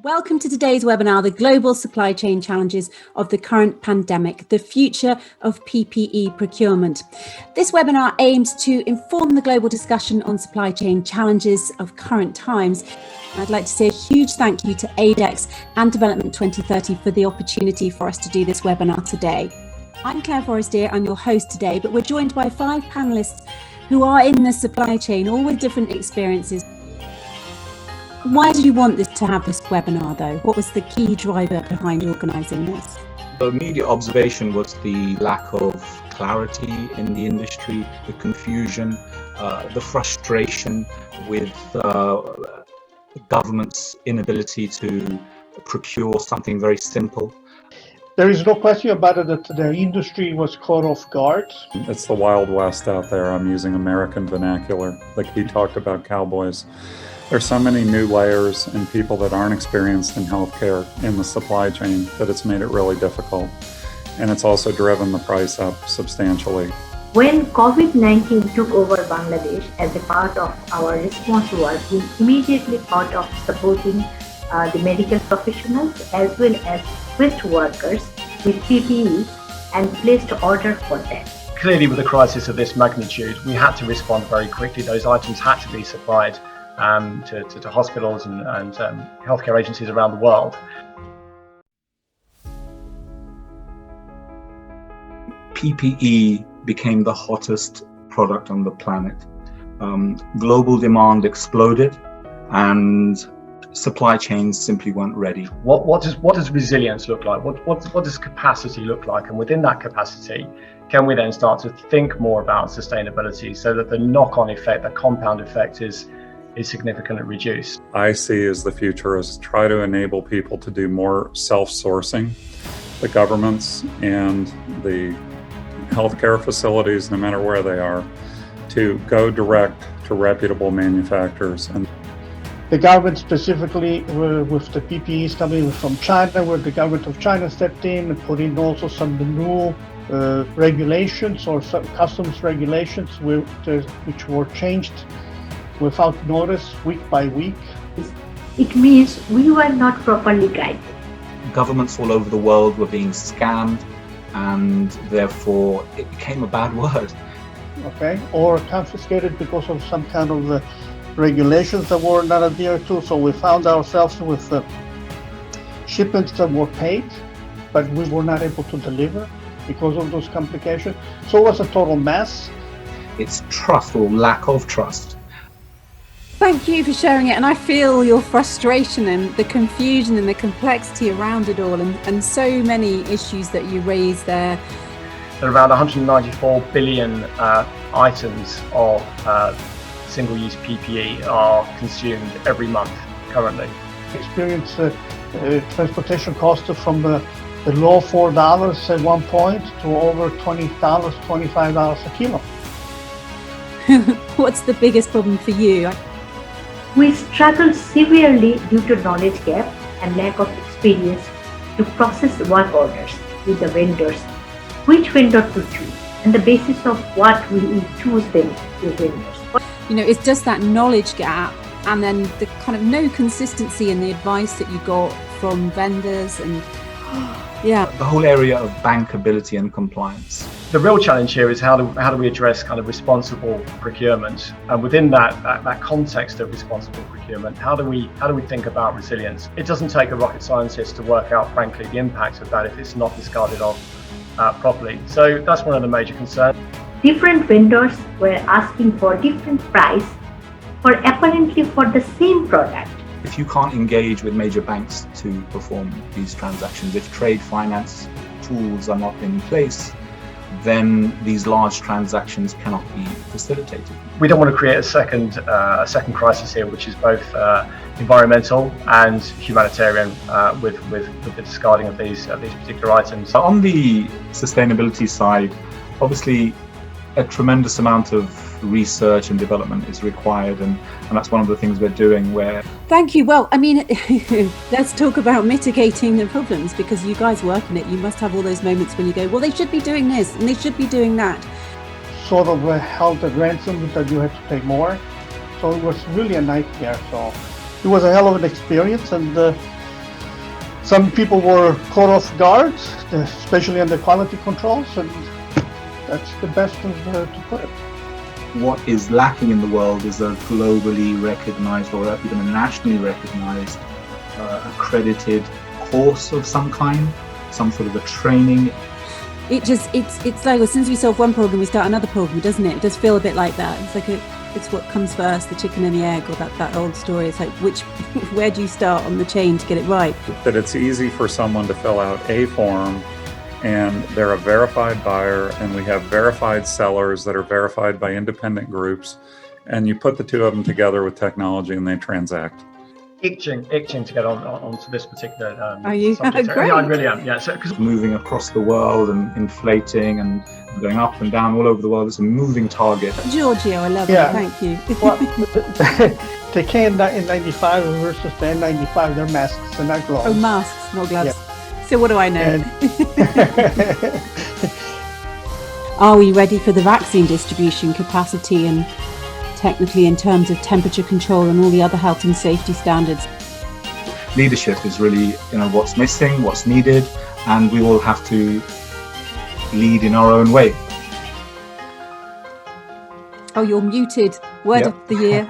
Welcome to today's webinar, The Global Supply Chain Challenges of the Current Pandemic, the Future of PPE Procurement. This webinar aims to inform the global discussion on supply chain challenges of current times. I'd like to say a huge thank you to AIDEX and Development 2030 for the opportunity for us to do this webinar today. I'm Claire Forestier, I'm your host today, but we're joined by 5 panellists who are in the supply chain, all with different experiences. Why did you want to have this webinar though? What was the key driver behind organising this? The immediate observation was the lack of clarity in the industry, the confusion, the frustration with the government's inability to procure something very simple. There is no question about it that the industry was caught off guard. It's the Wild West out there. I'm using American vernacular, like he talked about cowboys. There's so many new layers and people that aren't experienced in healthcare in the supply chain that it's made it really difficult. And it's also driven the price up substantially. When COVID-19 took over Bangladesh as a part of our response work, we immediately thought of supporting the medical professionals as well as waste workers with PPE and placed order for them. Clearly, with a crisis of this magnitude, we had to respond very quickly. Those items had to be supplied to hospitals and healthcare agencies around the world. PPE became the hottest product on the planet. Global demand exploded and supply chains simply weren't ready. What does resilience look like? What does capacity look like? And within that capacity, can we then start to think more about sustainability so that the knock-on effect, the compound effect is significantly reduced? I see as the future is try to enable people to do more self-sourcing. The governments and the healthcare facilities, no matter where they are, to go direct to reputable manufacturers. And the government specifically with the PPEs coming from China, where the government of China stepped in and put in also some new regulations or some customs regulations which were changed without notice, week by week. It means we were not properly guided. Governments all over the world were being scammed, and therefore it became a bad word. Okay, or confiscated because of some kind of regulations that were not adhered to. So we found ourselves with shipments that were paid, but we were not able to deliver because of those complications. So it was a total mess. It's trust or lack of trust. Thank you for sharing it, and I feel your frustration and the confusion and the complexity around it all, and so many issues that you raised there. There are around 194 billion items of single-use PPE are consumed every month currently. Experience transportation costs from the low $4 at one point to over $20, $25 a kilo. What's the biggest problem for you? We struggled severely due to knowledge gap and lack of experience to process work orders with the vendors, which vendor to choose, and the basis of what will we choose them to vendors. You know, it's just that knowledge gap, and then the kind of no consistency in the advice that you got from vendors, and yeah. The whole area of bankability and compliance. The real challenge here is how do we address kind of responsible procurement, and within that context of responsible procurement, how do we think about resilience? It doesn't take a rocket scientist to work out, frankly, the impact of that if it's not discarded off properly. So that's one of the major concerns. Different vendors were asking for different price for apparently for the same product. If you can't engage with major banks to perform these transactions, if trade finance tools are not in place, then these large transactions cannot be facilitated. We don't want to create a second crisis here, which is both environmental and humanitarian with the discarding of these particular items. So on the sustainability side, obviously a tremendous amount of research and development is required, and that's one of the things we're doing. Where Thank you. Well, I mean, let's talk about mitigating the problems, because you guys work in it. You must have all those moments when you go, well, they should be doing this and they should be doing that. Sort of held at ransom that you had to pay more. So it was really a nightmare. So it was a hell of an experience, and some people were caught off guard, especially on the quality controls, and that's the best to put it. What is lacking in the world is a globally recognized or even a nationally recognized accredited course of some kind, some sort of a training. It's like, well, since we solve one problem, we start another problem, doesn't it? It does feel a bit like that. It's like it's what comes first, the chicken and the egg, or that old story. It's like, where do you start on the chain to get it right? That it's easy for someone to fill out a form and they're a verified buyer, and we have verified sellers that are verified by independent groups, and you put the two of them together with technology and they transact. Itching to get onto this particular Are you? subject. Great. Yeah, I really am. Yeah, so because Moving across the world and inflating and going up and down all over the world, it's a moving target. Giorgio, I love Yeah. it. Thank you. Well, the KN95 versus the N95, they're masks, they're not gloves. Oh, masks, not gloves. Yeah. So what do I know? And Are we ready for the vaccine distribution capacity and technically in terms of temperature control and all the other health and safety standards? Leadership is really, what's missing, what's needed, and we all have to lead in our own way. Oh, you're muted. Word Yep. of the year.